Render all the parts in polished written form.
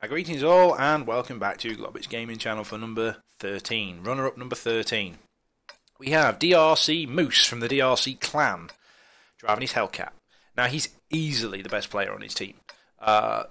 Greetings all and welcome back to Globbits Gaming Channel for number 13, runner-up number 13. We have DRC Moose from the DRC clan driving his Hellcat. Now he's easily the best player on his team.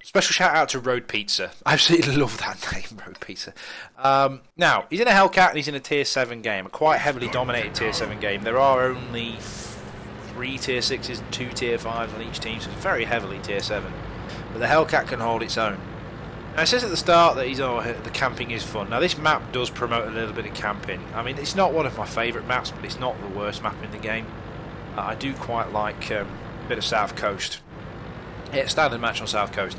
Special shout out to Road Pizza. I absolutely love that name, Road Pizza. Now, he's in a Hellcat and he's in a Tier 7 game, a quite heavily dominated Tier 7 game. There are only 3 Tier 6s and 2 Tier 5s on each team, so it's very heavily Tier 7. But the Hellcat can hold its own. Now it says at the start that the camping is fun. Now this map does promote a little bit of camping. I mean, it's not one of my favourite maps, but it's not the worst map in the game. I do quite like a bit of South Coast. Yeah, standard match on South Coast.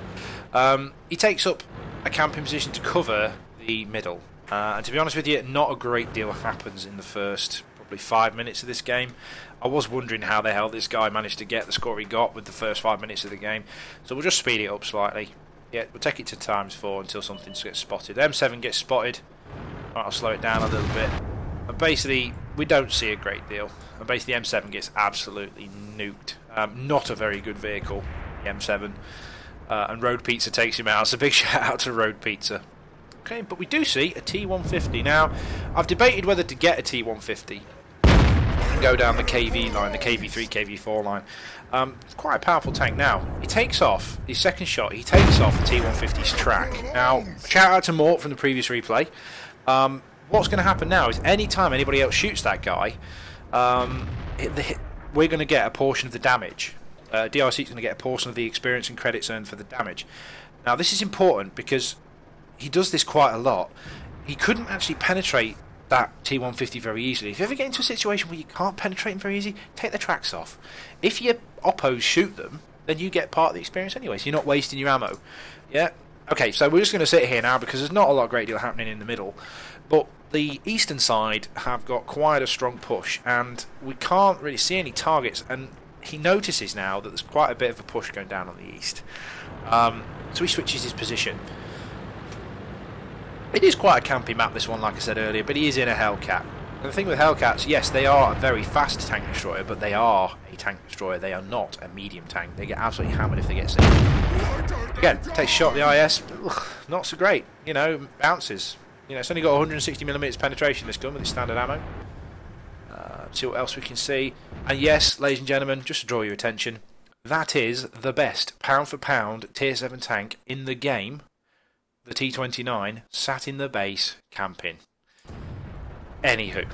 He takes up a camping position to cover the middle. And to be honest with you, not a great deal happens in the first probably 5 minutes of this game. I was wondering how the hell this guy managed to get the score he got with the first 5 minutes of the game. So we'll just speed it up slightly. Yeah, we'll take it to ×4 until something gets spotted. M7 gets spotted. Right, I'll slow it down a little bit. And basically, we don't see a great deal. And basically, M7 gets absolutely nuked. Not a very good vehicle, the M7. And Road Pizza takes him out. It's a big shout out to Road Pizza. Okay, but we do see a T150. Now, I've debated whether to get a T150 and go down the KV line, the KV3, KV4 line. It's quite a powerful tank. Now, he takes off, his second shot, he takes off the T150's track. Now, shout out to WoT from the previous replay. What's going to happen now is any time anybody else shoots that guy, we're going to get a portion of the damage. DRC is going to get a portion of the experience and credits earned for the damage. Now, this is important because he does this quite a lot. He couldn't actually penetrate that T150 very easily. If you ever get into a situation where you can't penetrate them very easy, take the tracks off. If your oppos shoot them, then you get part of the experience anyway, so you're not wasting your ammo. Yeah? Okay, so we're just going to sit here now because there's not a lot of great deal happening in the middle. But the eastern side have got quite a strong push, and we can't really see any targets, and he notices now that there's quite a bit of a push going down on the east. So he switches his position. It is quite a campy map, this one, like I said earlier, but he is in a Hellcat. And the thing with Hellcats, yes, they are a very fast tank destroyer, but they are a tank destroyer. They are not a medium tank. They get absolutely hammered if they get seen. Again, takes a shot at the IS. Ugh, not so great. You know, bounces. You know, it's only got 160mm penetration, this gun, with its standard ammo. See what else we can see. And yes, ladies and gentlemen, just to draw your attention, that is the best pound for pound Tier 7 tank in the game. The T29 sat in the base camping. Anywho,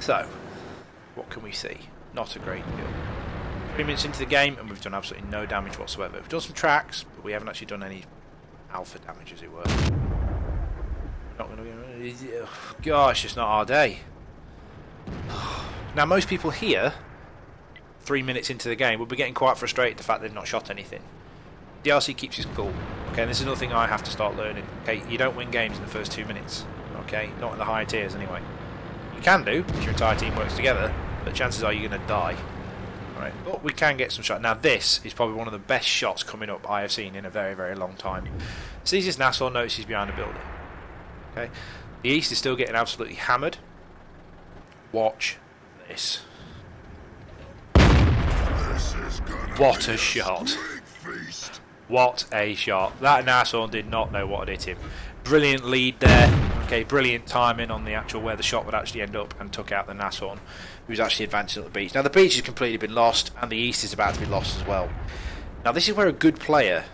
so what can we see? Not a great deal. 3 minutes into the game and we've done absolutely no damage whatsoever. We've done some tracks, but we haven't actually done any alpha damage, as it were. Not gonna get, gosh, it's not our day. Now, most people here, 3 minutes into the game, will be getting quite frustrated at the fact they've not shot anything. DRC keeps his cool. Okay, and this is another thing I have to start learning. Okay, you don't win games in the first 2 minutes. Okay, not in the higher tiers anyway. You can do if your entire team works together, but chances are you're going to die. Alright, but we can get some shots. Now this is probably one of the best shots coming up I have seen in a very, very long time. Sees his Nassau, notices he's behind a building. Okay, the east is still getting absolutely hammered. Watch this. What a shot. What a shot. That Nassau did not know what had hit him. Brilliant lead there. Okay, brilliant timing on the actual where the shot would actually end up, and took out the Nassau, who was actually advancing up the beach. Now the beach has completely been lost, and the east is about to be lost as well. Now this is where a good player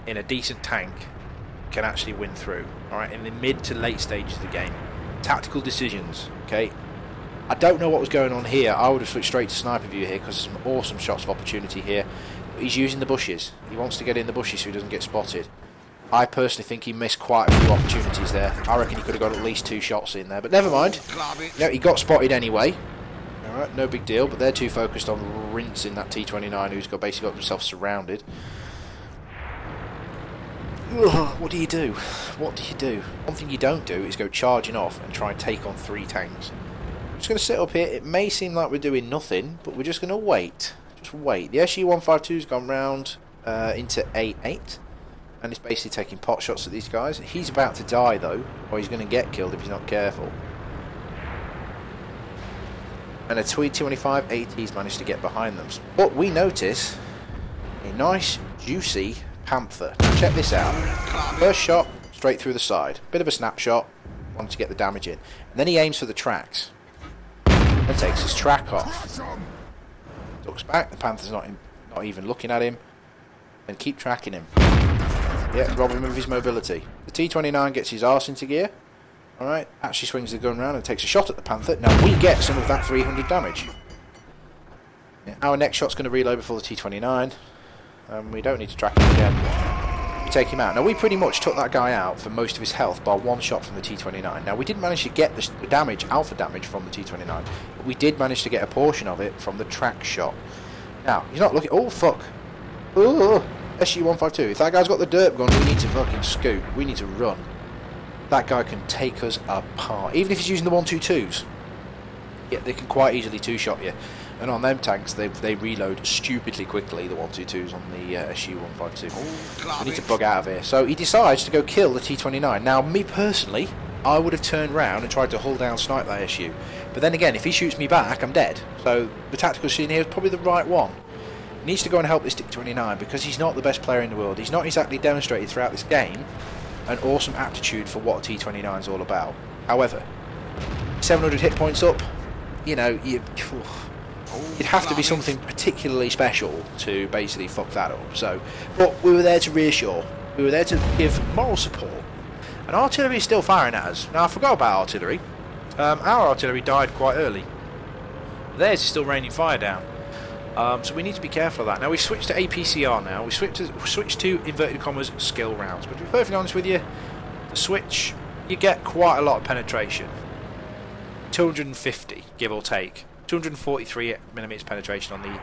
in a decent tank can actually win through. Alright, in the mid to late stages of the game. Tactical decisions. Okay, I don't know what was going on here. I would have switched straight to sniper view here because there's some awesome shots of opportunity here. But he's using the bushes. He wants to get in the bushes so he doesn't get spotted. I personally think he missed quite a few opportunities there. I reckon he could have got at least 2 shots in there, but never mind. No, he got spotted anyway. Alright, no big deal, but they're too focused on rinsing that T29 who's basically got himself surrounded. Ugh, what do you do? What do you do? One thing you don't do is go charging off and try and take on 3 tanks. I'm just going to sit up here. It may seem like we're doing nothing, but we're just going to wait. Just wait. The SU-152's gone round into A8. And he's basically taking pot shots at these guys. He's about to die though, or he's going to get killed if he's not careful. And a T25 AT's managed to get behind them. But we notice a nice, juicy Panther. Now check this out. First shot, straight through the side. Bit of a snapshot. Wanted to get the damage in. And then he aims for the tracks. Then takes his track off. Looks back. The Panther's not even looking at him. And keep tracking him. Yeah, rob him of his mobility. The T-29 gets his arse into gear. Alright, actually swings the gun round and takes a shot at the Panther. Now we get some of that 300 damage. Yeah, our next shot's going to reload before the T-29. We don't need to track him again. We take him out. Now we pretty much took that guy out for most of his health by one shot from the T-29. Now we didn't manage to get the damage, alpha damage from the T-29. But we did manage to get a portion of it from the track shot. Now, he's not looking... Oh, fuck. Oh, SU-152. If that guy's got the derp gun, we need to fucking scoot. We need to run. That guy can take us apart. Even if he's using the 122s. Yeah, they can quite easily two-shot you. And on them tanks, they reload stupidly quickly, the 122s on the SU-152. So we need to bug out of here. So he decides to go kill the T-29. Now, me personally, I would have turned round and tried to hull down snipe that SU. But then again, if he shoots me back, I'm dead. So the tactical scene here is probably the right one. He needs to go and help this T-29 because he's not the best player in the world. He's not exactly demonstrated throughout this game an awesome aptitude for what a T-29 is all about. However, 700 hit points up, you know, you'd have to be something particularly special to basically fuck that up. So, but we were there to reassure. We were there to give moral support. And artillery is still firing at us. Now, I forgot about artillery. Our artillery died quite early. Theirs is still raining fire down. So we need to be careful of that. Now, we've switched to APCR now. We've switched to, inverted commas, skill rounds. But to be perfectly honest with you, the switch, you get quite a lot of penetration. 250, give or take. 243mm penetration on the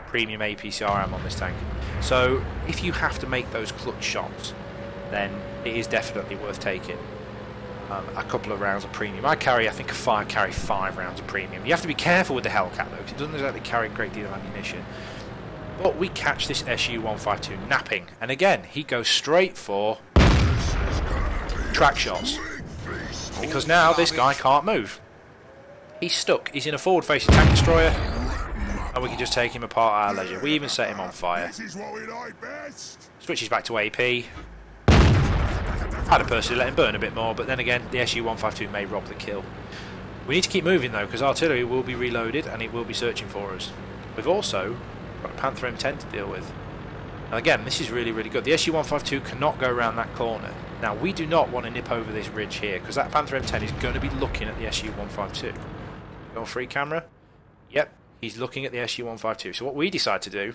premium APCR ammo on this tank. So, if you have to make those clutch shots, then it is definitely worth taking a couple of rounds of premium. I think I carry 5 rounds of premium. You have to be careful with the Hellcat though, because it doesn't exactly carry a great deal of ammunition. But we catch this SU-152 napping, and again, he goes straight for track shots. Because now this guy can't move. He's stuck. He's in a forward-facing tank destroyer, and we can just take him apart at our leisure. We even set him on fire. Switches back to AP. I'd have personally let him burn a bit more, but then again, the SU-152 may rob the kill. We need to keep moving though, because artillery will be reloaded and it will be searching for us. We've also got a Panther M10 to deal with. Now again, this is really, really good. The SU-152 cannot go around that corner. Now, we do not want to nip over this ridge here, because that Panther M10 is going to be looking at the SU-152. Go on free camera. Yep, he's looking at the SU-152. So what we decide to do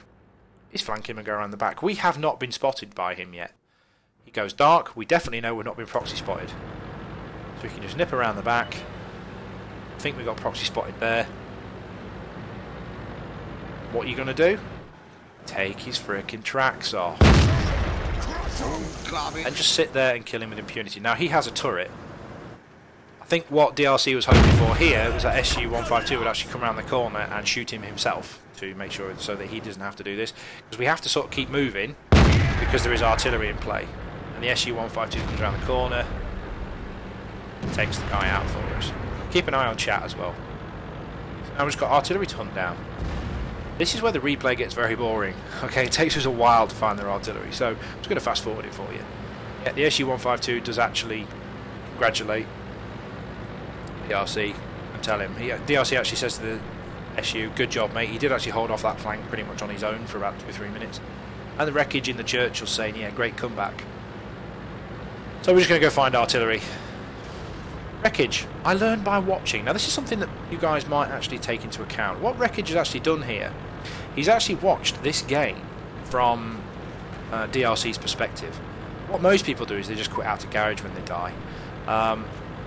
is flank him and go around the back. We have not been spotted by him yet. He goes dark. We definitely know we're not being proxy spotted. So we can just nip around the back. I think we got proxy spotted there. What are you going to do? Take his frickin' tracks off. And just sit there and kill him with impunity. Now, he has a turret. I think what DRC was hoping for here was that SU-152 would actually come around the corner and shoot him himself to make sure so that he doesn't have to do this. Because we have to sort of keep moving because there is artillery in play. And the SU-152 comes around the corner and takes the guy out for us. Keep an eye on chat as well. So now we've just got artillery to hunt down. This is where the replay gets very boring. Okay, it takes us a while to find their artillery, so I'm just going to fast forward it for you. Yeah, the SU-152 does actually congratulate DRC and tell him. DRC actually says to the SU, good job mate, he did actually hold off that flank pretty much on his own for about 2 or 3 minutes. And the wreckage in the church was saying, yeah, great comeback. So we're just going to go find artillery. Wreckage, I learned by watching. Now this is something that you guys might actually take into account. What Wreckage has actually done here, he's actually watched this game from DRC's perspective. What most people do is they just quit out to garage when they die.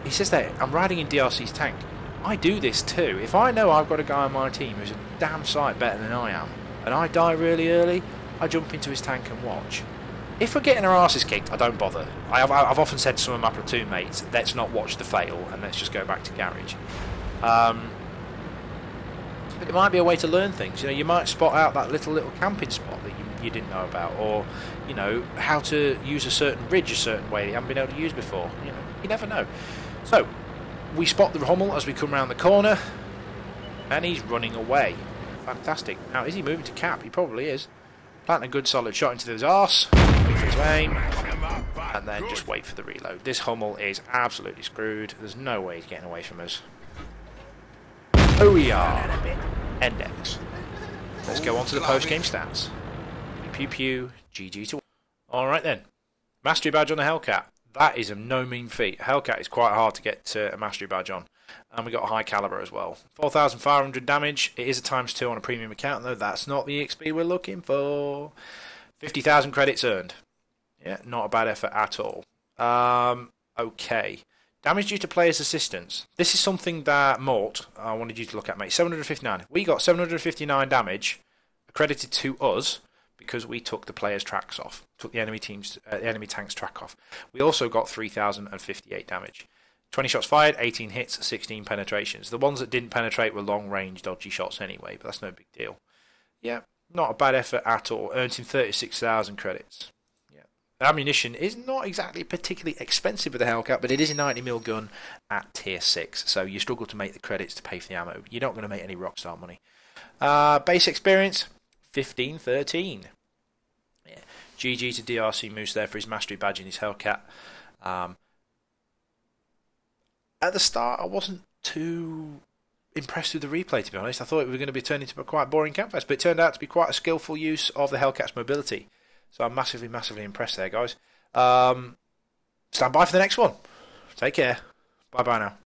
He says that, I'm riding in DRC's tank. I do this too. If I know I've got a guy on my team who's a damn sight better than I am, and I die really early, I jump into his tank and watch. If we're getting our asses kicked, I don't bother. I've often said to some of my platoon mates, let's not watch the fail and let's just go back to garage. But it might be a way to learn things. You know, you might spot out that little camping spot that you didn't know about, or you know how to use a certain ridge a certain way that you haven't been able to use before. You know, you never know. So we spot the Hummel as we come around the corner, and he's running away. Fantastic. Now, is he moving to cap? He probably is. Planting a good solid shot into his arse. We for to aim, and then just wait for the reload. This Hummel is absolutely screwed. There's no way he's getting away from us. Oh, we are. Index. Let's go on to the post-game stats. Pew pew, GG to... Alright then. Mastery badge on the Hellcat. That is a no mean feat. Hellcat is quite hard to get a mastery badge on. And we got a high caliber as well. 4,500 damage. It is a ×2 on a premium account, though. That's not the XP we're looking for. 50,000 credits earned. Yeah, not a bad effort at all. Okay. Damage due to player's assistance. This is something that Mort, I wanted you to look at, mate. 759. We got 759 damage accredited to us because we took the player's tracks off. Took the enemy tank's track off. We also got 3,058 damage. 20 shots fired, 18 hits, 16 penetrations. The ones that didn't penetrate were long-range, dodgy shots anyway, but that's no big deal. Yeah, not a bad effort at all. Earned him 36,000 credits. Ammunition is not exactly particularly expensive with the Hellcat, but it is a 90mm gun at tier 6, so you struggle to make the credits to pay for the ammo. You're not going to make any Rockstar money. Base experience, 1513. Yeah. GG to DRC Moose there for his mastery badge in his Hellcat. At the start, I wasn't too impressed with the replay, to be honest. I thought it was going to be turned into a quite boring campfest, but it turned out to be quite a skillful use of the Hellcat's mobility. So I'm massively, massively impressed there, guys. Stand by for the next one. Take care. Bye-bye now.